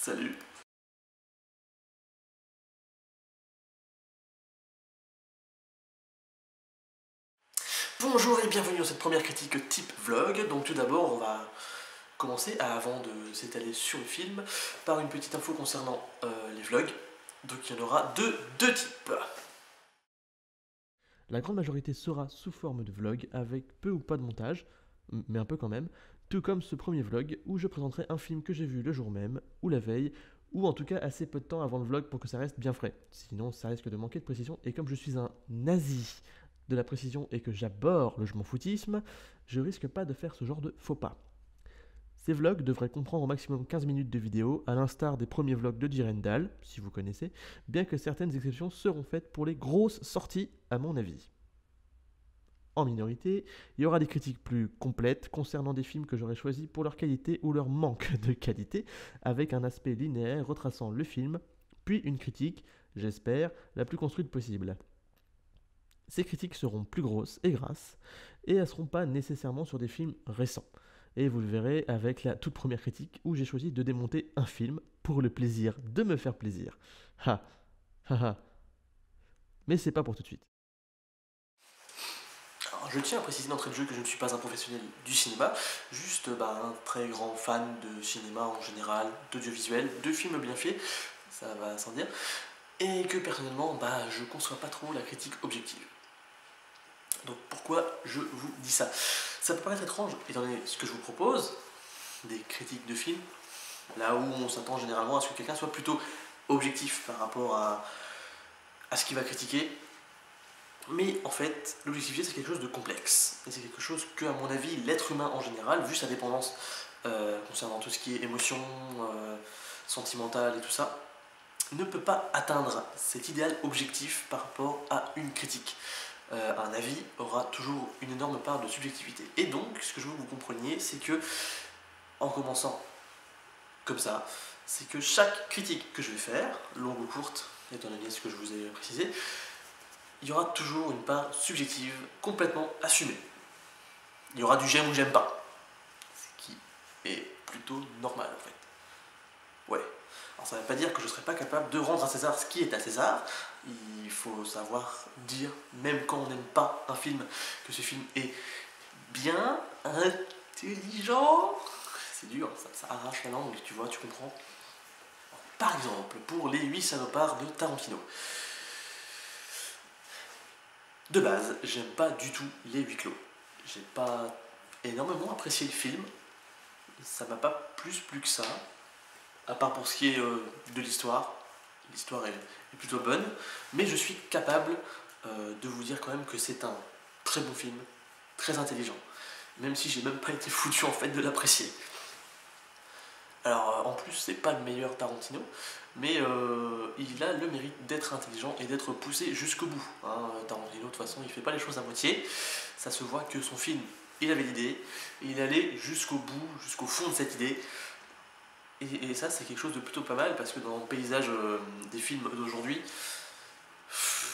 Salut. Bonjour et bienvenue dans cette première critique type vlog. Donc tout d'abord on va commencer, avant de s'étaler sur le film, par une petite info concernant les vlogs. Donc il y en aura deux types. La grande majorité sera sous forme de vlog avec peu ou pas de montage, mais un peu quand même, tout comme ce premier vlog où je présenterai un film que j'ai vu le jour même, ou la veille, ou en tout cas assez peu de temps avant le vlog pour que ça reste bien frais. Sinon ça risque de manquer de précision, et comme je suis un nazi de la précision et que j'aborde le je m'en foutisme, je risque pas de faire ce genre de faux pas. Ces vlogs devraient comprendre au maximum 15 minutes de vidéo, à l'instar des premiers vlogs de Jirendal, si vous connaissez, bien que certaines exceptions seront faites pour les grosses sorties, à mon avis. En minorité, il y aura des critiques plus complètes concernant des films que j'aurais choisis pour leur qualité ou leur manque de qualité, avec un aspect linéaire retraçant le film, puis une critique, j'espère, la plus construite possible. Ces critiques seront plus grosses et grasses, et elles ne seront pas nécessairement sur des films récents. Et vous le verrez avec la toute première critique où j'ai choisi de démonter un film pour le plaisir de me faire plaisir. Ha, ha, ha. Mais c'est pas pour tout de suite. Alors, je tiens à préciser d'entrée de jeu que je ne suis pas un professionnel du cinéma, juste un très grand fan de cinéma en général, d'audiovisuel, de films bien faits, ça va sans dire, et que personnellement je ne conçois pas trop la critique objective. Donc pourquoi je vous dis ça? Ça peut paraître étrange, étant donné ce que je vous propose, des critiques de films, là où on s'attend généralement à ce que quelqu'un soit plutôt objectif par rapport à ce qu'il va critiquer. Mais en fait, l'objectivité c'est quelque chose de complexe. Et c'est quelque chose que, à mon avis, l'être humain en général, vu sa dépendance concernant tout ce qui est émotion, sentimentale et tout ça, ne peut pas atteindre cet idéal objectif par rapport à une critique. Un avis aura toujours une énorme part de subjectivité. Et donc, ce que je veux que vous compreniez, c'est que, en commençant comme ça, c'est que chaque critique que je vais faire, longue ou courte, étant donné ce que je vous ai précisé, il y aura toujours une part subjective complètement assumée. Il y aura du j'aime ou j'aime pas, ce qui est plutôt normal en fait. Ouais. Alors ça ne veut pas dire que je ne serais pas capable de rendre à César ce qui est à César. Il faut savoir dire, même quand on n'aime pas un film, que ce film est bien, intelligent. C'est dur, ça arrache la langue, tu vois, tu comprends. Par exemple, pour Les 8 salopards de Tarantino. De base, j'aime pas du tout les huis clos. J'ai pas énormément apprécié le film. Ça m'a pas plus plu que ça. À part pour ce qui est de l'histoire. L'histoire est plutôt bonne. Mais je suis capable de vous dire quand même que c'est un très bon film. Très intelligent. Même si j'ai même pas été foutu en fait de l'apprécier. Alors en plus c'est pas le meilleur Tarantino, mais il a le mérite d'être intelligent et d'être poussé jusqu'au bout. Hein. Tarantino de toute façon il fait pas les choses à moitié, ça se voit que son film, il avait l'idée, et il allait jusqu'au bout, jusqu'au fond de cette idée, et ça c'est quelque chose de plutôt pas mal parce que dans le paysage des films d'aujourd'hui,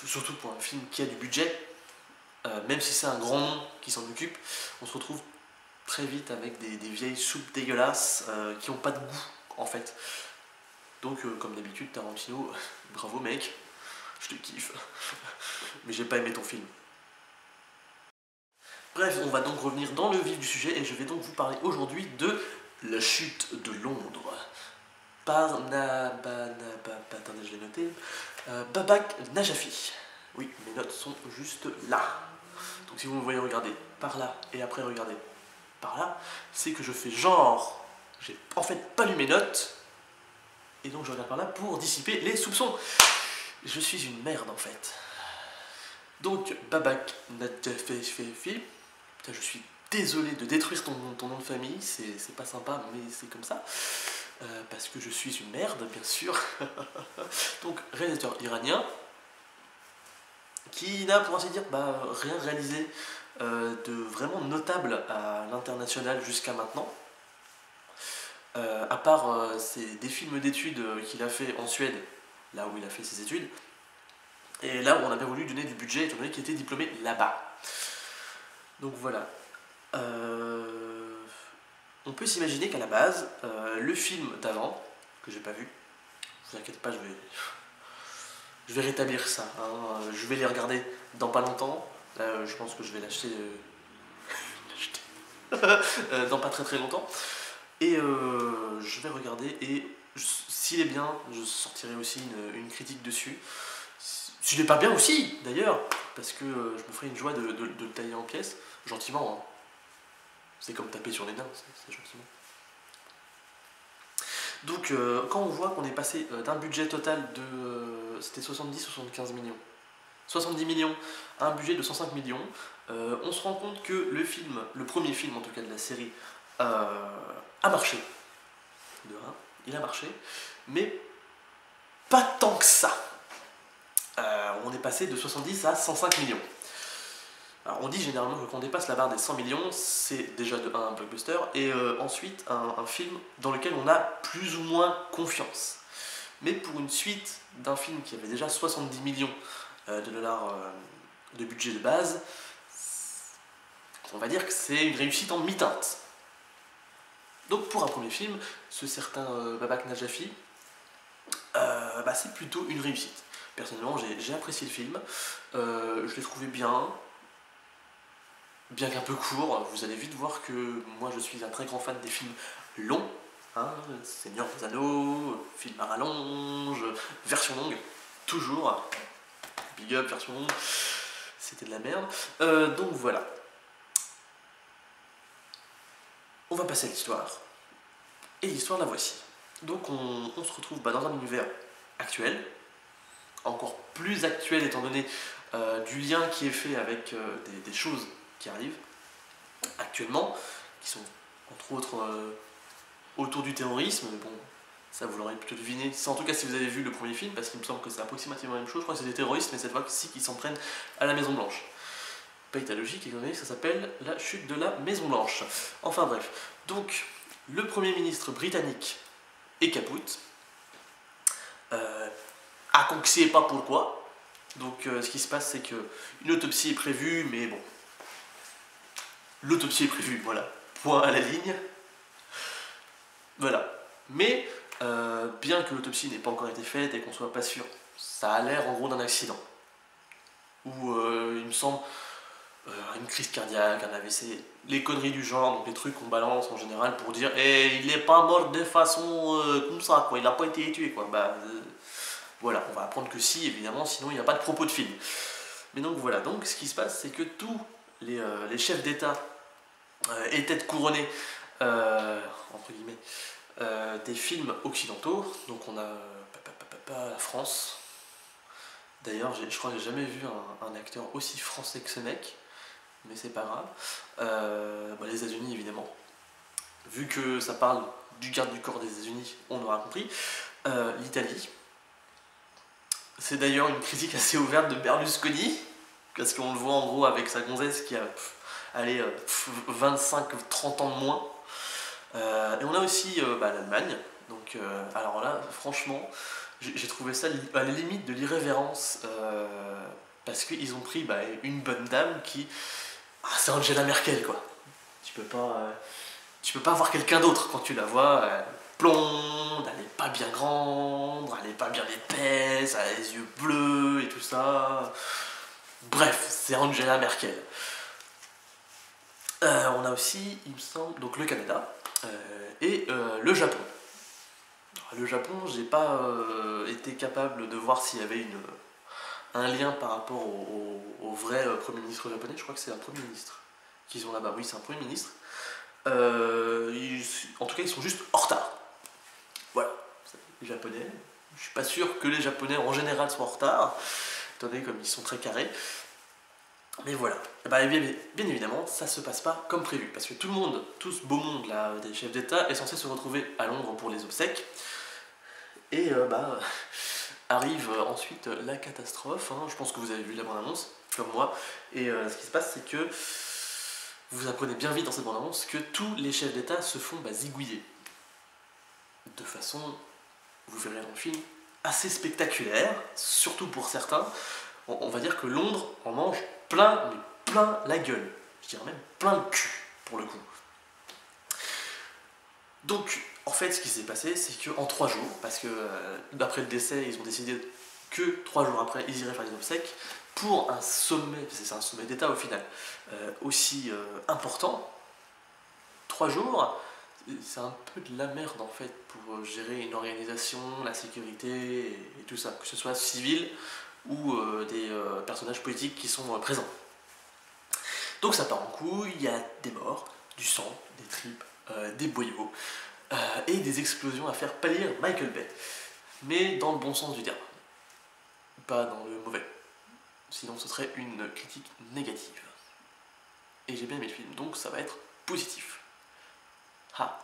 surtout pour un film qui a du budget, même si c'est un grand nom qui s'en occupe, on se retrouve très vite avec des vieilles soupes dégueulasses qui n'ont pas de goût en fait. Donc comme d'habitude Tarantino, bravo mec, je te kiffe, mais j'ai pas aimé ton film. Bref, on va donc revenir dans le vif du sujet et je vais donc vous parler aujourd'hui de La chute de Londres par attendez je l'ai noté, Babak Najafi. Oui, mes notes sont juste là. Donc si vous me voyez regarder par là et après regarder par là, c'est que je fais genre, j'ai en fait pas lu mes notes, et donc je regarde par là pour dissiper les soupçons. Je suis une merde en fait. Donc Babak Nadjafi, je suis désolé de détruire ton nom de famille, c'est pas sympa mais c'est comme ça. Parce que je suis une merde bien sûr. Donc réalisateur iranien, qui n'a pour ainsi dire rien réalisé de vraiment notable à l'international jusqu'à maintenant. À part des films d'études qu'il a fait en Suède, là où il a fait ses études, et là où on a bien voulu lui donner du budget étant donné qu'il était diplômé là-bas. Donc voilà. On peut s'imaginer qu'à la base, le film d'avant, que j'ai pas vu. Ne vous inquiétez pas, je vais rétablir ça. Hein. Je vais les regarder dans pas longtemps. Là, je pense que je vais l'acheter dans pas très très longtemps. Et je vais regarder et s'il est bien, je sortirai aussi une critique dessus. S'il n'est pas bien aussi, d'ailleurs, parce que je me ferai une joie de le tailler en pièces, gentiment. Hein. C'est comme taper sur les nains, c'est gentiment. Donc quand on voit qu'on est passé d'un budget total de... c'était 70-75 millions. 70 millions à un budget de 105 millions, on se rend compte que le premier film en tout cas de la série, a marché. De un, il a marché, mais pas tant que ça. On est passé de 70 à 105 millions. Alors on dit généralement que quand on dépasse la barre des 100 millions, c'est déjà de un blockbuster, et ensuite un film dans lequel on a plus ou moins confiance. Mais pour une suite d'un film qui avait déjà 70 millions de dollars de budget de base, on va dire que c'est une réussite en demi-teinte. Donc pour un premier film, ce certain Babak Najafi, c'est plutôt une réussite. Personnellement, j'ai apprécié le film, je l'ai trouvé bien qu'un peu court. Vous allez vite voir que moi je suis un très grand fan des films longs, hein, Seigneur des Anneaux, film à rallonge, version longue, toujours, big up, version longue, c'était de la merde. Donc voilà. On va passer à l'histoire, et l'histoire la voici. Donc on se retrouve dans un univers actuel, encore plus actuel étant donné du lien qui est fait avec des choses qui arrivent actuellement, qui sont entre autres autour du terrorisme. Bon, ça vous l'aurez plutôt deviné, en tout cas si vous avez vu le premier film, parce qu'il me semble que c'est approximativement la même chose. Je crois que c'est des terroristes, mais cette fois-ci qui s'en prennent à la Maison Blanche. Pas état logique, étant donné que ça s'appelle la chute de la Maison Blanche. Enfin bref, donc le Premier ministre britannique est capoute, à qu'on ne sait pas pourquoi. Donc ce qui se passe, c'est qu'une autopsie est prévue, mais bon, l'autopsie est prévue, voilà, point à la ligne. Voilà. Mais bien que l'autopsie n'ait pas encore été faite et qu'on soit pas sûr, ça a l'air en gros d'un accident. Ou il me semble une crise cardiaque, un AVC, les conneries du genre, donc les trucs qu'on balance en général pour dire il n'est pas mort de façon comme ça, quoi, il n'a pas été tué, quoi. Voilà, on va apprendre que si, évidemment, sinon il n'y a pas de propos de film. Mais donc voilà, donc ce qui se passe, c'est que tous les chefs d'État étaient couronnés, entre guillemets, des films occidentaux. Donc on a la France. D'ailleurs, je crois que j'ai jamais vu un acteur aussi français que ce mec, mais c'est pas grave. Les États-Unis, évidemment. Vu que ça parle du garde du corps des États-Unis, on aura compris. L'Italie. C'est d'ailleurs une critique assez ouverte de Berlusconi, parce qu'on le voit en gros avec sa gonzesse qui a 25-30 ans de moins. Et on a aussi l'Allemagne. Donc, alors là, franchement, j'ai trouvé ça à la limite de l'irrévérence, parce qu'ils ont pris une bonne dame qui... c'est Angela Merkel, quoi. Tu peux pas voir quelqu'un d'autre quand tu la vois. Blonde, elle est pas bien grande, elle est pas bien épaisse, elle a les yeux bleus et tout ça. Bref, c'est Angela Merkel. On a aussi, il me semble, donc le Canada et le Japon. Alors, le Japon, j'ai pas été capable de voir s'il y avait un lien par rapport au vrai Premier ministre japonais. Je crois que c'est un Premier ministre qu'ils ont là-bas. Oui, c'est un Premier ministre. En tout cas, ils sont juste en retard. Voilà, les Japonais. Je suis pas sûr que les Japonais en général soient en retard, étant donné comme ils sont très carrés. Mais voilà, bien évidemment, ça se passe pas comme prévu, parce que tout ce beau monde là, des chefs d'État, est censé se retrouver à Londres pour les obsèques. Et arrive ensuite la catastrophe. Hein. Je pense que vous avez vu la bande-annonce, comme moi. Et ce qui se passe, c'est que vous apprenez bien vite dans cette bande-annonce que tous les chefs d'État se font zigouiller. De façon, vous verrez dans le film, assez spectaculaire, surtout pour certains. On va dire que Londres en mange plein la gueule. Je dirais même plein le cul, pour le coup. Donc, En fait, ce qui s'est passé, c'est qu'en 3 jours, parce que d'après le décès, ils ont décidé que 3 jours après, ils iraient faire les obsèques, pour un sommet, parce que c'est un sommet d'État au final, aussi important, 3 jours, c'est un peu de la merde en fait pour gérer une organisation, la sécurité et tout ça, que ce soit civil ou des personnages politiques qui sont présents. Donc ça part en couille, il y a des morts, du sang, des tripes, des boyaux et des explosions à faire pâlir Michael Bay. Mais dans le bon sens du terme, pas dans le mauvais. Sinon ce serait une critique négative. Et j'ai bien aimé le film, donc ça va être positif. Ah.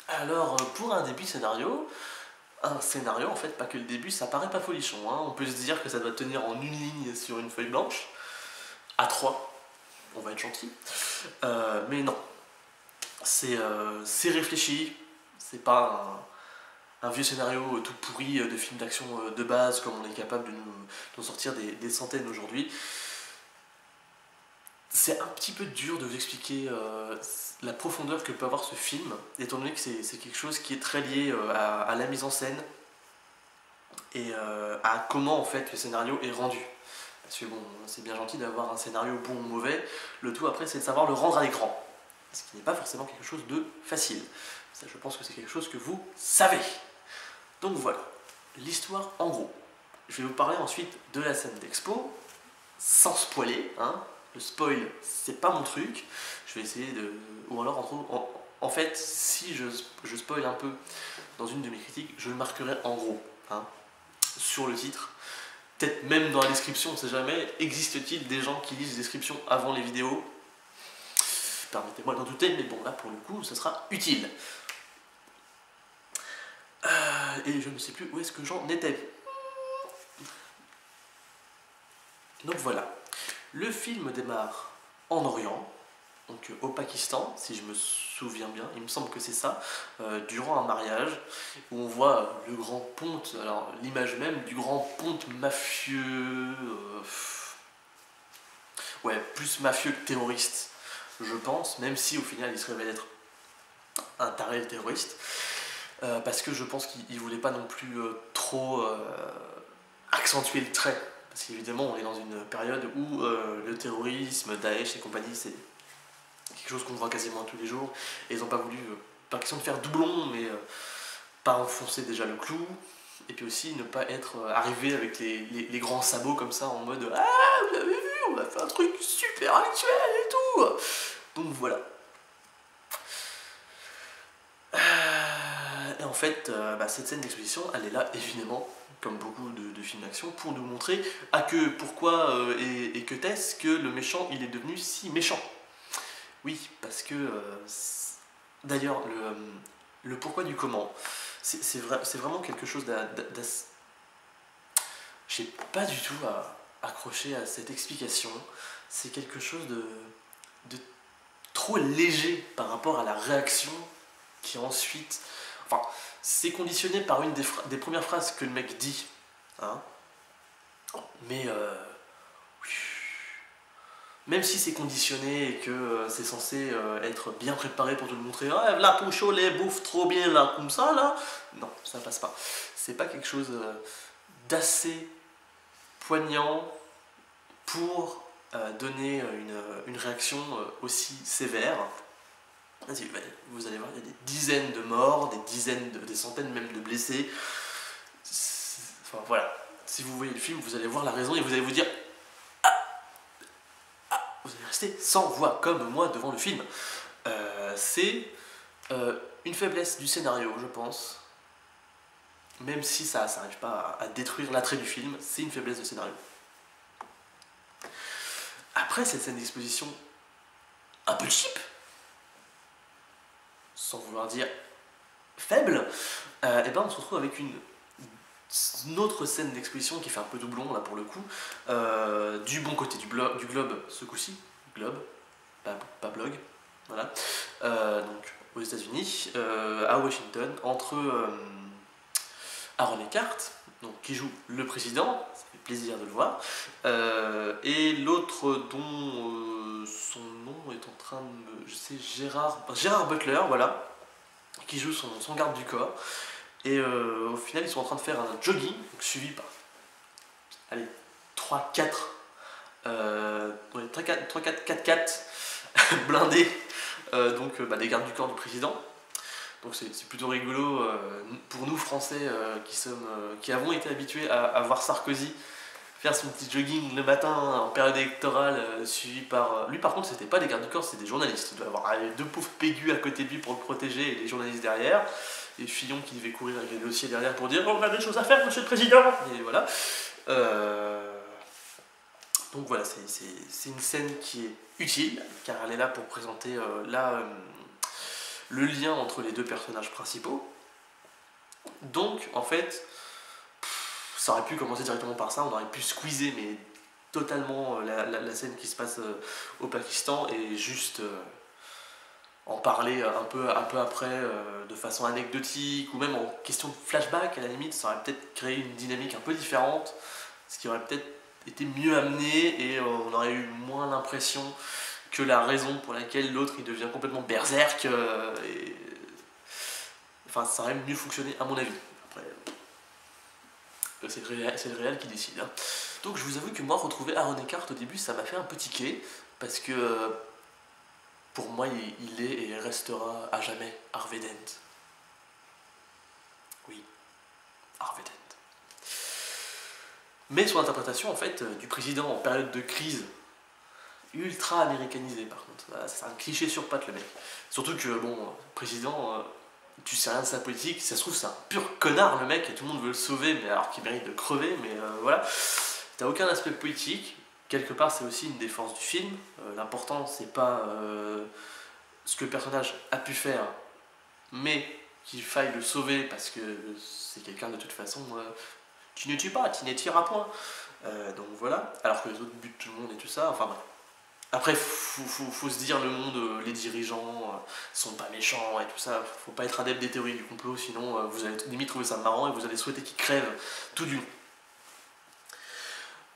Alors pour un début un scénario en fait, pas que le début, ça paraît pas folichon. Hein. On peut se dire que ça doit tenir en une ligne sur une feuille blanche, à 3, on va être gentil. Mais non, c'est réfléchi, c'est pas un vieux scénario tout pourri de film d'action de base comme on est capable de nous sortir des centaines aujourd'hui. C'est un petit peu dur de vous expliquer la profondeur que peut avoir ce film, étant donné que c'est quelque chose qui est très lié à la mise en scène et à comment en fait le scénario est rendu. Parce que bon, c'est bien gentil d'avoir un scénario bon ou mauvais, le tout après c'est de savoir le rendre à l'écran. Ce qui n'est pas forcément quelque chose de facile. Ça, je pense que c'est quelque chose que vous savez. Donc voilà, l'histoire en gros. Je vais vous parler ensuite de la scène d'expo, sans spoiler, hein. Le spoil, c'est pas mon truc. Je vais essayer de... Ou alors, en fait, si je spoil un peu dans une de mes critiques, je le marquerai en gros, hein, sur le titre. Peut-être même dans la description, on ne sait jamais. Existe-t-il des gens qui lisent les descriptions avant les vidéos? Permettez-moi d'en douter, mais bon, là, pour le coup, ce sera utile. Et je ne sais plus où est-ce que j'en étais. Donc voilà. Le film démarre en Orient, donc au Pakistan, si je me souviens bien, il me semble que c'est ça, durant un mariage, où on voit le grand ponte, alors l'image même du grand ponte mafieux, ouais, plus mafieux que terroriste, je pense, même si au final il se révèle être un taré terroriste, parce que je pense qu'il voulait pas non plus trop accentuer le trait. Parce qu'évidemment, on est dans une période où le terrorisme, Daesh et compagnie, c'est quelque chose qu'on voit quasiment tous les jours. Et ils n'ont pas voulu, pas question de faire doublon, mais pas enfoncer déjà le clou. Et puis aussi ne pas être arrivé avec les grands sabots comme ça en mode ah, vous avez vu, on a fait un truc super actuel et tout. Donc voilà. Et en fait, cette scène d'exposition, elle est là évidemment, comme beaucoup de films d'action, pour nous montrer pourquoi et que est-ce que le méchant il est devenu si méchant. Oui, parce que d'ailleurs le pourquoi du comment, c'est vraiment quelque chose d'assez... J'ai pas du tout à accrocher à cette explication. C'est quelque chose de trop léger par rapport à la réaction qui ensuite... Enfin, c'est conditionné par une des premières phrases que le mec dit. Hein, mais même si c'est conditionné et que c'est censé être bien préparé pour te le montrer, ah, la poucho les bouffe trop bien là, comme ça là, non, ça passe pas. C'est pas quelque chose d'assez poignant pour donner une réaction aussi sévère. Vous allez voir, il y a des dizaines de morts, des centaines même de blessés. Enfin voilà, si vous voyez le film, vous allez voir la raison et vous allez vous dire vous allez rester sans voix comme moi devant le film. C'est une faiblesse du scénario, je pense. Même si ça n'arrive pas à détruire l'attrait du film, c'est une faiblesse de scénario. Après cette scène d'exposition un peu cheap, sans vouloir dire faible, et ben on se retrouve avec une autre scène d'exposition qui fait un peu doublon là pour le coup, du bon côté du globe ce coup-ci, globe, pas blog, voilà, donc aux États-Unis, à Washington, entre Aaron Eckhart, donc, qui joue le président, ça fait plaisir de le voir, et l'autre dont son nom est en train de me... Je sais, Gérard Butler, voilà, qui joue son garde du corps. Et au final, ils sont en train de faire un jogging, donc suivi par, allez, 3-4 4x4 blindés, des gardes du corps du président. Donc c'est plutôt rigolo pour nous Français qui avons été habitués à voir Sarkozy faire son petit jogging le matin en période électorale, suivi par... lui par contre c'était pas des gardes du corps, c'était des journalistes. Il doit avoir deux pauvres pégus à côté de lui pour le protéger et les journalistes derrière. Et Fillon qui devait courir avec les dossiers derrière pour dire on a des choses à faire monsieur le président. Et voilà. Donc voilà, c'est une scène qui est utile car elle est là pour présenter le lien entre les deux personnages principaux. Donc en fait, ça aurait pu commencer directement par ça, on aurait pu squeezer mais totalement la scène qui se passe au Pakistan et juste en parler un peu après de façon anecdotique ou même en question de flashback à la limite, ça aurait peut-être créé une dynamique un peu différente, ce qui aurait peut-être été mieux amené et on aurait eu moins l'impression que la raison pour laquelle l'autre il devient complètement berserk enfin ça aurait mieux fonctionné à mon avis. Après c'est le réel qui décide hein. Donc je vous avoue que moi retrouver Aaron Eckhart au début ça m'a fait un peu tiquer parce que pour moi il est et restera à jamais Harvey Dent. Oui, Harvey Dent. Mais son interprétation en fait du président en période de crise ultra américanisé par contre. Voilà, c'est un cliché sur pattes le mec. Surtout que bon, président, tu sais rien de sa politique, ça se trouve c'est un pur connard le mec et tout le monde veut le sauver mais alors qu'il mérite de crever, mais voilà. T'as aucun aspect politique, quelque part c'est aussi une défense du film. L'important c'est pas ce que le personnage a pu faire, mais qu'il faille le sauver parce que c'est quelqu'un de toute façon, tu ne tues pas, tu ne tireras point. Donc voilà, alors que les autres butent tout le monde et tout ça, enfin bref. Après, faut se dire, le monde, les dirigeants sont pas méchants et tout ça. Faut pas être adepte des théories du complot, sinon vous allez limite trouver ça marrant et vous allez souhaiter qu'ils crèvent tout du long.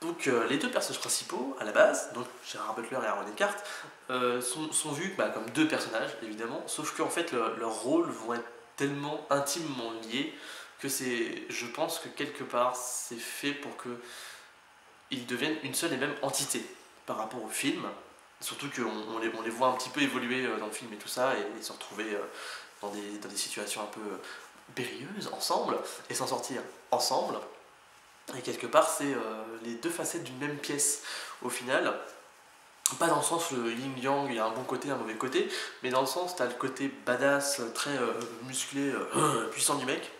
Donc les deux personnages principaux, à la base, donc Gerard Butler et Aaron Eckhart, sont vus comme deux personnages, évidemment, sauf qu'en fait leurs rôles vont être tellement intimement liés que je pense que quelque part, c'est fait pour qu'ils deviennent une seule et même entité par rapport au film. Surtout qu'on les voit un petit peu évoluer dans le film et tout ça, et se retrouver dans des situations un peu périlleuses ensemble, et s'en sortir ensemble. Et quelque part, c'est les deux facettes d'une même pièce au final. Pas dans le sens le yin-yang, il y a un bon côté, un mauvais côté, mais dans le sens, t'as le côté badass, très musclé, puissant du mec,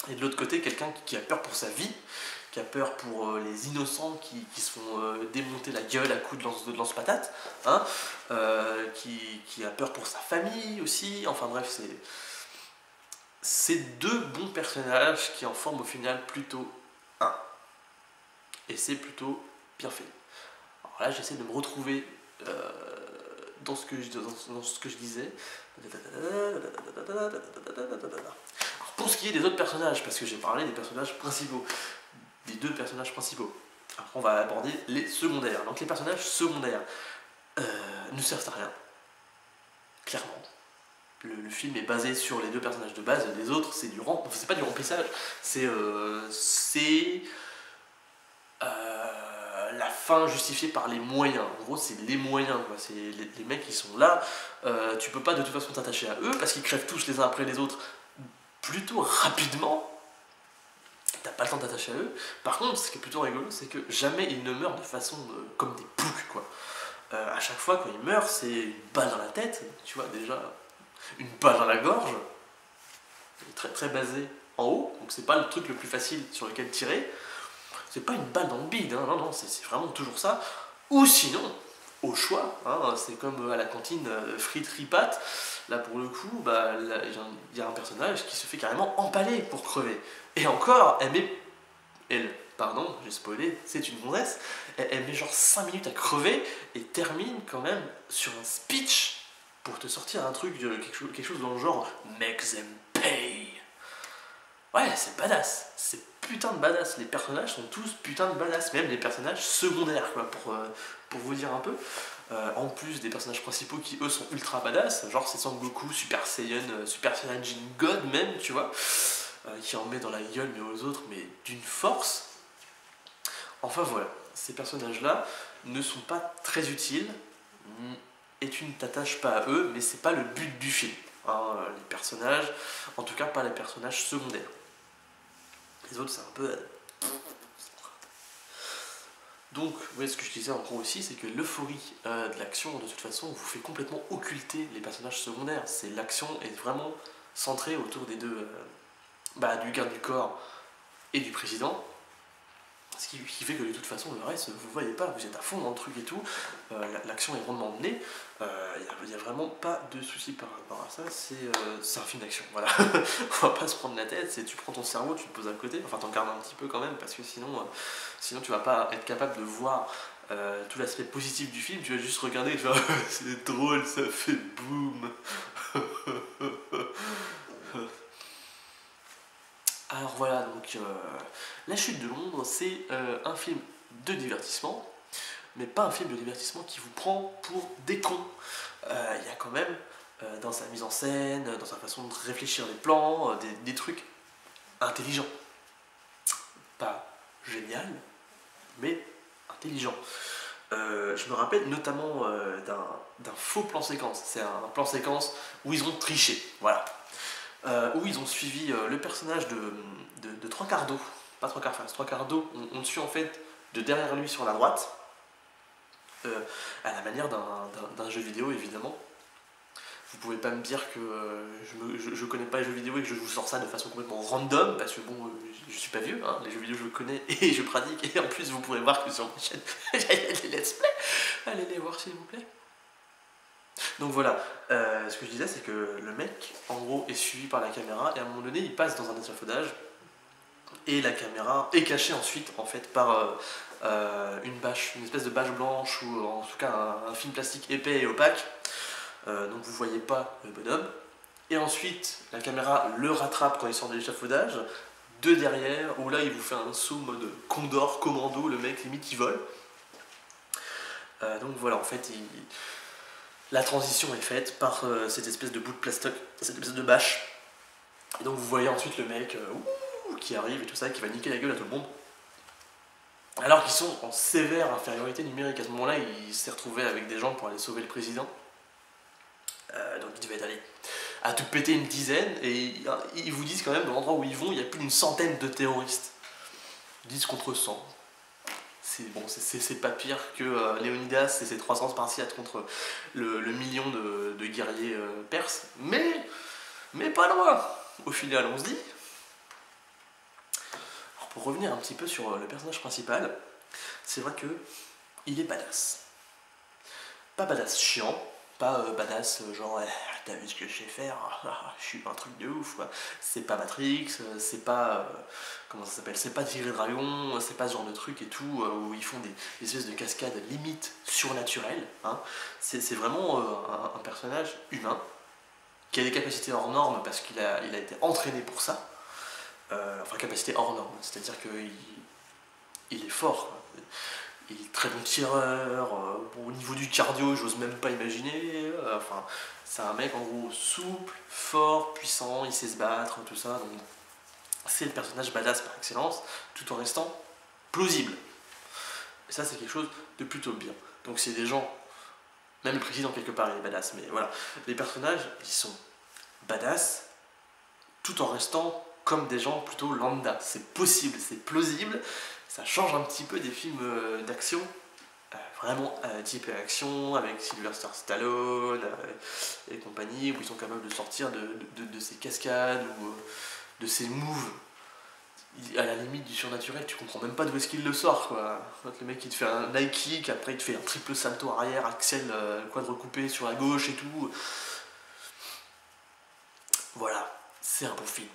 et de l'autre côté, quelqu'un qui a peur pour sa vie, qui a peur pour les innocents qui se font démonter la gueule à coups de lance-patate, hein, qui a peur pour sa famille aussi, enfin bref, c'est deux bons personnages qui en forment au final plutôt un. Et c'est plutôt bien fait. Alors là, j'essaie de me retrouver dans ce que je disais. Alors, pour ce qui est des autres personnages, parce que j'ai parlé des personnages principaux, des deux personnages principaux. Alors, on va aborder les secondaires. Donc les personnages secondaires ne servent à rien, clairement. Le film est basé sur les deux personnages de base, les autres c'est c'est pas du remplissage, c'est la fin justifiée par les moyens. En gros, c'est les moyens, quoi. C'est les mecs qui sont là. Tu peux pas de toute façon t'attacher à eux parce qu'ils crèvent tous les uns après les autres plutôt rapidement. T'as pas le temps de t'attacher à eux. Par contre, ce qui est plutôt rigolo, c'est que jamais ils ne meurent de façon comme des ploucs, quoi. À chaque fois, quand ils meurent, c'est une balle dans la tête, tu vois, déjà, une balle dans la gorge, très, très basée en haut, donc c'est pas le truc le plus facile sur lequel tirer. C'est pas une balle dans le bide, hein, non, c'est vraiment toujours ça. Ou sinon, au choix, hein, c'est comme à la cantine frites ripattes. Là pour le coup, il y a un personnage qui se fait carrément empaler pour crever. Et encore, pardon, j'ai spoilé, c'est une gonzesse, elle met genre 5 minutes à crever et termine quand même sur un speech pour te sortir un truc, quelque chose dans le genre Make them pay. Ouais, c'est badass, c'est putain de badass. Les personnages sont tous putain de badass, même les personnages secondaires, quoi, pour vous dire un peu. en plus des personnages principaux qui eux sont ultra badass, genre c'est Sangoku, Super Saiyan, Super Saiyajin God même, tu vois, qui en met dans la gueule mais aux autres, mais d'une force. Enfin voilà, ces personnages-là ne sont pas très utiles, et tu ne t'attaches pas à eux, mais c'est pas le but du film. Hein, les personnages, en tout cas pas les personnages secondaires. Les autres c'est un peu... Donc, ouais, ce que je disais en gros aussi, c'est que l'euphorie de l'action, de toute façon, vous fait complètement occulter les personnages secondaires. C'est l'action est vraiment centrée autour des deux, du garde du corps et du président. Ce qui fait que de toute façon, le reste, vous voyez pas, vous êtes à fond dans le truc et tout. L'action est rondement menée. Il n'y a vraiment pas de souci par rapport à ça. C'est un film d'action, voilà. On va pas se prendre la tête. Tu prends ton cerveau, tu te poses à côté. Enfin, t'en gardes un petit peu quand même, parce que sinon tu vas pas être capable de voir tout l'aspect positif du film. Tu vas juste regarder et tu vas c'est drôle, ça fait boum. Alors voilà, donc La Chute de Londres, c'est un film de divertissement, mais pas un film de divertissement qui vous prend pour des cons. Il y a quand même, dans sa mise en scène, dans sa façon de réfléchir les plans, des trucs intelligents. Pas génial, mais intelligent. Je me rappelle notamment d'un faux plan séquence. C'est un plan séquence où ils ont triché, voilà. Où ils ont suivi le personnage de Trois Quarts d'eau. Pas Trois Quarts face, Trois Quarts d'eau. On le suit en fait de derrière lui sur la droite, à la manière d'un jeu vidéo évidemment. Vous pouvez pas me dire que je connais pas les jeux vidéo et que je vous sors ça de façon complètement random, parce que bon, je suis pas vieux, hein, les jeux vidéo je connais et je pratique, et en plus vous pourrez voir que sur ma chaîne, il y a des let's play, allez les voir s'il vous plaît. Donc voilà, ce que je disais c'est que le mec en gros est suivi par la caméra et à un moment donné il passe dans un échafaudage et la caméra est cachée ensuite en fait par une bâche, une espèce de bâche blanche ou en tout cas un film plastique épais et opaque. Donc vous voyez pas le bonhomme. Et ensuite, la caméra le rattrape quand il sort de l'échafaudage, de derrière, où là il vous fait un saut mode Condor, commando, le mec limite il vole. Donc voilà, en fait, la transition est faite par cette espèce de bout de plastoc, cette espèce de bâche. Et donc vous voyez ensuite le mec qui arrive et tout ça, qui va niquer la gueule à tout le monde. Alors qu'ils sont en sévère infériorité numérique. À ce moment-là, il s'est retrouvé avec des gens pour aller sauver le président. Donc il devait aller à tout péter une dizaine, et ils vous disent quand même, dans l'endroit où ils vont, il y a plus d'une centaine de terroristes. 10 contre 100. C'est pas pire que Léonidas et ses 300 Spartiates contre le million de guerriers perses, mais pas loin, au final, on se dit. Alors, pour revenir un petit peu sur le personnage principal, c'est vrai que il est badass. Pas badass chiant, pas badass genre t'as vu ce que je sais faire, je suis un truc de ouf quoi. C'est pas Matrix, c'est pas comment ça s'appelle, c'est pas Tigre et Dragon, c'est pas ce genre de truc et tout où ils font des espèces de cascades limite surnaturelles, hein. C'est vraiment un personnage humain qui a des capacités hors normes parce qu'il a été entraîné pour ça. Enfin capacité hors normes, c'est-à-dire qu'il est fort quoi. Il est très bon tireur, au niveau du cardio, j'ose même pas imaginer. Enfin, c'est un mec en gros souple, fort, puissant, il sait se battre, tout ça. Donc, c'est le personnage badass par excellence, tout en restant plausible. Et ça, c'est quelque chose de plutôt bien. Donc, c'est des gens, même le président quelque part, il est badass, mais voilà. Les personnages, ils sont badass, tout en restant comme des gens plutôt lambda. C'est possible, c'est plausible. Ça change un petit peu des films d'action, vraiment type action, avec Sylvester Stallone et compagnie, où ils sont capables de sortir de ces cascades ou de ces moves. À la limite du surnaturel, tu comprends même pas d'où est-ce qu'il le sort quoi. Le mec il te fait un high kick, après il te fait un triple salto arrière, axel quadrecoupé sur la gauche et tout. Voilà, c'est un bon film.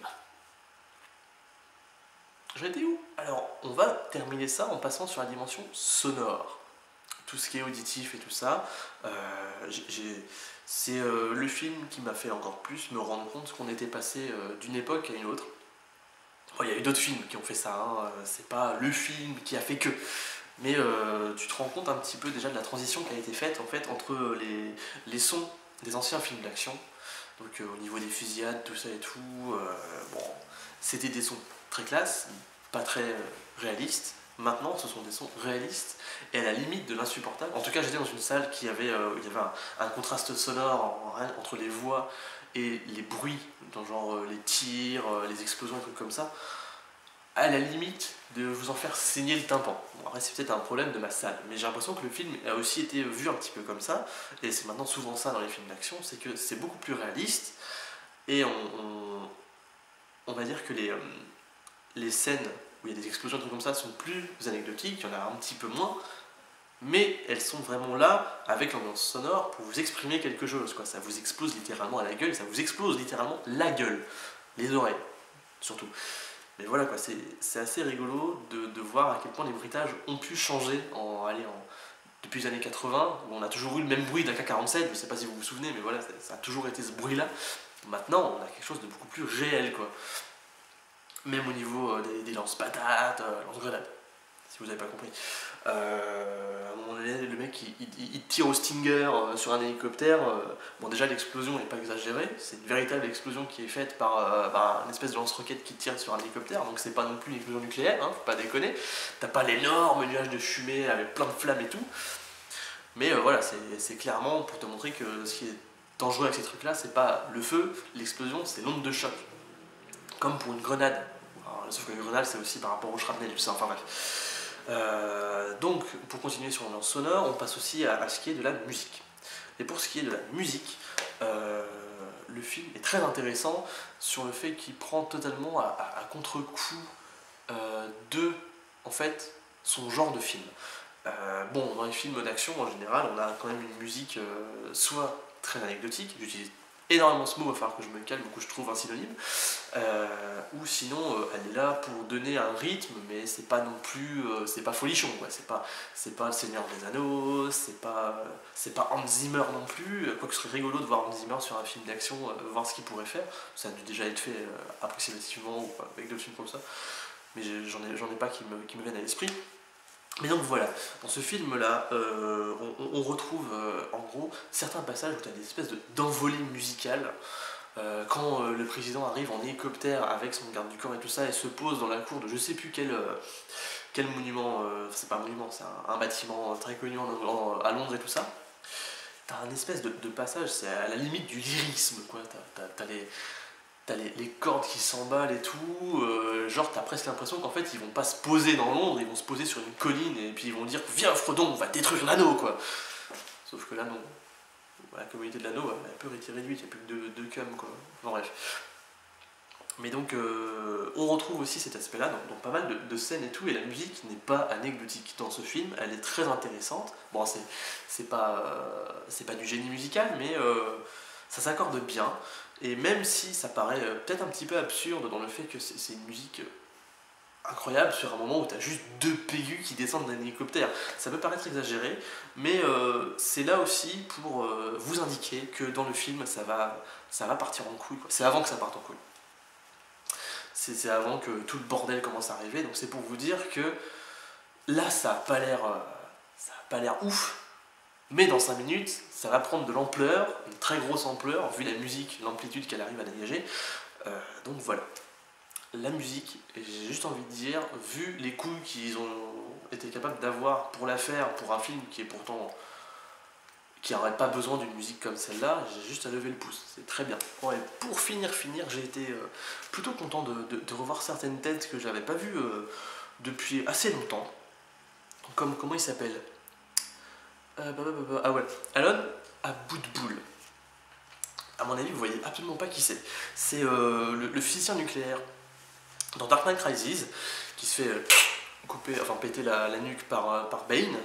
J'en étais où? Alors, on va terminer ça en passant sur la dimension sonore. Tout ce qui est auditif et tout ça. C'est le film qui m'a fait encore plus me rendre compte qu'on était passé d'une époque à une autre. Bon, il y a eu d'autres films qui ont fait ça, hein. C'est pas le film qui a fait que. Mais tu te rends compte un petit peu déjà de la transition qui a été faite en fait entre les sons des anciens films d'action, donc au niveau des fusillades, tout ça et tout, bon, c'était des sons très classe, pas très réalistes. Maintenant, ce sont des sons réalistes et à la limite de l'insupportable. En tout cas, j'étais dans une salle il y avait un contraste sonore entre les voix et les bruits, dans genre les tirs, les explosions, des trucs comme ça, à la limite de vous en faire saigner le tympan. Bon, après, c'est peut-être un problème de ma salle, mais j'ai l'impression que le film a aussi été vu un petit peu comme ça, et c'est maintenant souvent ça dans les films d'action, c'est que c'est beaucoup plus réaliste, et on va dire que les scènes où il y a des explosions, des trucs comme ça, sont plus anecdotiques, il y en a un petit peu moins, mais elles sont vraiment là avec l'ambiance sonore pour vous exprimer quelque chose, quoi. Ça vous explose littéralement à la gueule, ça vous explose littéralement la gueule, les oreilles surtout. Mais voilà, quoi, c'est assez rigolo de voir à quel point les bruitages ont pu changer depuis les années 80, où on a toujours eu le même bruit d'un K-47, je ne sais pas si vous vous souvenez, mais voilà, ça a toujours été ce bruit-là. Maintenant, on a quelque chose de beaucoup plus réel, quoi. Même au niveau des lance-patates, lance-grenades, si vous n'avez pas compris. À un moment donné, le mec il tire au Stinger sur un hélicoptère. Bon, déjà l'explosion n'est pas exagérée, c'est une véritable explosion qui est faite par une espèce de lance-roquette qui tire sur un hélicoptère, donc c'est pas non plus une explosion nucléaire, hein, faut pas déconner. T'as pas l'énorme nuage de fumée avec plein de flammes et tout, mais voilà, c'est clairement pour te montrer que ce qui est dangereux avec ces trucs-là, c'est pas le feu, l'explosion, c'est l'onde de choc, comme pour une grenade. Alors, sauf que une grenade, c'est aussi par rapport au shrapnel, tout ça, enfin bref. Donc, pour continuer sur l'ambiance sonore, on passe aussi à ce qui est de la musique. Et pour ce qui est de la musique, le film est très intéressant sur le fait qu'il prend totalement à contre-coup de, en fait, son genre de film. Bon, dans les films d'action, en général, on a quand même une musique soit très anecdotique, j'utilise énormément ce mot, il va falloir que je me calme, ou que je trouve un synonyme, ou sinon elle est là pour donner un rythme, mais c'est pas non plus, c'est pas folichon, quoi. C'est pas le Seigneur des Anneaux, c'est pas Hans Zimmer non plus, quoique ce serait rigolo de voir Hans Zimmer sur un film d'action, voir ce qu'il pourrait faire, ça a dû déjà être fait approximativement, ou avec d'autres films comme ça, mais j'en ai pas qui me viennent à l'esprit. Mais donc voilà, dans ce film-là, on retrouve en gros certains passages où tu as des espèces d'envolées musicales. Quand le président arrive en hélicoptère avec son garde du corps et tout ça et se pose dans la cour de je sais plus quel monument, c'est pas un monument, c'est un bâtiment très connu à Londres et tout ça. T'as un espèce de passage, c'est à la limite du lyrisme, quoi. T'as les cordes qui s'emballent et tout, genre t'as presque l'impression qu'en fait ils vont pas se poser dans Londres, ils vont se poser sur une colline et puis ils vont dire viens Frodon, on va détruire l'anneau, quoi. Sauf que là non, la communauté de l'anneau elle est un peu réduite, il n'y a plus que deux cums, quoi. Enfin bref. Mais donc on retrouve aussi cet aspect là dans pas mal de scènes et tout, et la musique n'est pas anecdotique dans ce film, elle est très intéressante. Bon, c'est pas du génie musical, mais ça s'accorde bien. Et même si ça paraît peut-être un petit peu absurde dans le fait que c'est une musique incroyable sur un moment où tu as juste deux pégus qui descendent d'un hélicoptère, ça peut paraître exagéré, mais c'est là aussi pour vous indiquer que dans le film ça va partir en couille, quoi. C'est avant que ça parte en couille. C'est avant que tout le bordel commence à arriver, donc c'est pour vous dire que là ça a pas l'air ouf, mais dans 5 minutes, ça va prendre de l'ampleur, une très grosse ampleur, vu la musique, l'amplitude qu'elle arrive à dégager. Donc voilà. La musique, j'ai juste envie de dire, vu les couilles qu'ils ont été capables d'avoir pour la faire, pour un film qui est pourtant qui n'aurait pas besoin d'une musique comme celle-là, j'ai juste à lever le pouce, c'est très bien. Bon, et pour finir, j'ai été plutôt content de revoir certaines têtes que j'avais pas vues depuis assez longtemps. Comme comment il s'appelle ah ouais, Alon à bout de boule. À mon avis, vous voyez absolument pas qui c'est. C'est le physicien nucléaire dans Dark Knight Rises qui se fait péter la nuque par Bane.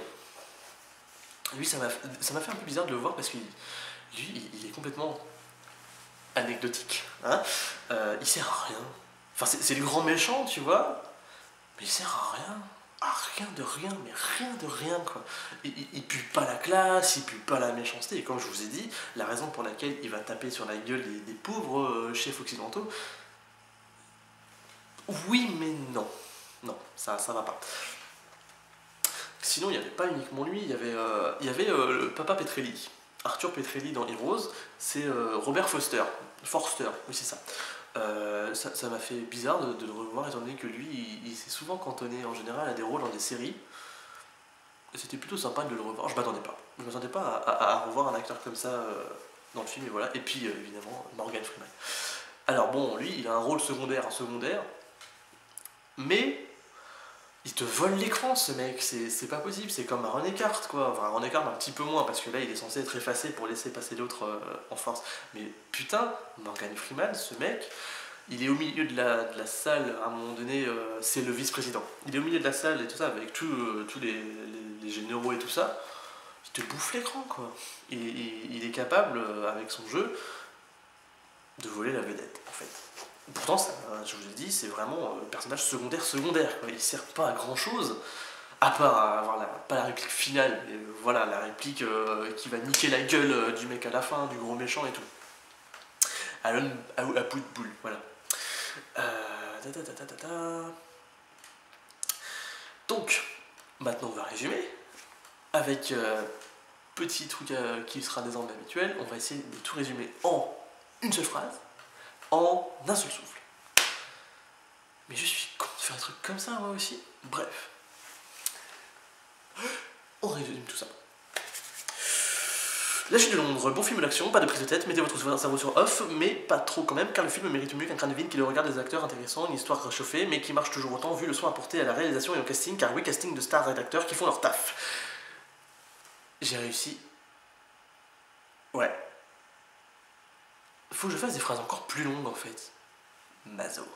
Lui, ça m'a fait un peu bizarre de le voir parce qu'il est complètement anecdotique. Hein, il sert à rien. Enfin, c'est le grand méchant, tu vois, mais il sert à rien. Ah, rien de rien, mais rien de rien, quoi. Il pue pas la classe, il pue pas la méchanceté, et comme je vous ai dit, la raison pour laquelle il va taper sur la gueule des pauvres chefs occidentaux, oui mais non. Non, ça va pas. Sinon, il n'y avait pas uniquement lui, il y avait le papa Petrelli. Arthur Petrelli dans Heroes, c'est Robert Forster, oui c'est ça. Ça m'a fait bizarre de le revoir, étant donné que lui, il s'est souvent cantonné en général à des rôles dans des séries. Et c'était plutôt sympa de le revoir, je m'attendais pas. Je m'attendais pas à revoir un acteur comme ça dans le film, et voilà. Et puis, évidemment, Morgan Freeman. Alors bon, lui, il a un rôle secondaire, mais il te vole l'écran, ce mec, c'est pas possible, c'est comme un René Carte, quoi. Enfin, René Carte un petit peu moins, parce que là, il est censé être effacé pour laisser passer l'autre en force. Mais putain, Morgan Freeman, ce mec, il est au milieu de la salle, à un moment donné, c'est le vice-président. Il est au milieu de la salle et tout ça, avec tous les généraux et tout ça, il te bouffe l'écran, quoi. Il est capable, avec son jeu, de voler la vedette, en fait. Pourtant, ça, je vous l'ai dit, c'est vraiment un personnage secondaire, quoi. Il sert pas à grand chose, à part avoir pas la réplique finale, mais voilà, la réplique qui va niquer la gueule du mec à la fin, du gros méchant et tout. À bout de boule, voilà. Donc, maintenant on va résumer, avec petit truc qui sera désormais habituel, on va essayer de tout résumer en une seule phrase, en un seul souffle. Mais je suis con de faire un truc comme ça moi aussi. Bref. On résume tout ça. La chute de Londres, bon film d'action, pas de prise de tête, mettez votre cerveau sur off, mais pas trop quand même, car le film mérite mieux qu'un crâne vide qui le regarde des acteurs intéressants, une histoire réchauffée, mais qui marche toujours autant vu le soin apporté à la réalisation et au casting, car oui, casting de stars et d'acteurs qui font leur taf. J'ai réussi. Ouais. Faut que je fasse des phrases encore plus longues en fait. Mazo.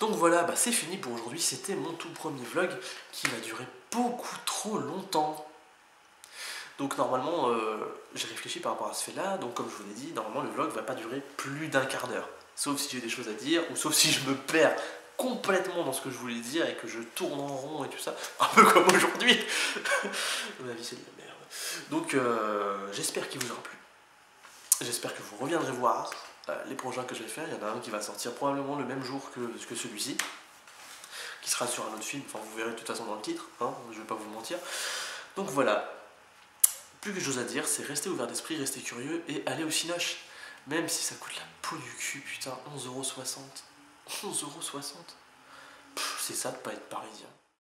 Donc voilà, bah c'est fini pour aujourd'hui, c'était mon tout premier vlog qui va durer beaucoup trop longtemps. Donc normalement, j'ai réfléchi par rapport à ce fait là, donc comme je vous l'ai dit, normalement le vlog va pas durer plus d'un quart d'heure. Sauf si j'ai des choses à dire, ou sauf si je me perds complètement dans ce que je voulais dire et que je tourne en rond et tout ça, un peu comme aujourd'hui. Ma vie c'est de la merde. Donc j'espère qu'il vous aura plu. J'espère que vous reviendrez voir les prochains que je vais faire. Il y en a un qui va sortir probablement le même jour que celui-ci, qui sera sur un autre film, enfin vous verrez de toute façon dans le titre, hein, je vais pas vous mentir. Donc voilà, plus que chose à dire, c'est rester ouvert d'esprit, rester curieux et aller au cinoche. Même si ça coûte la peau du cul, putain, 11,60 €. 11,60 €. C'est ça de pas être parisien.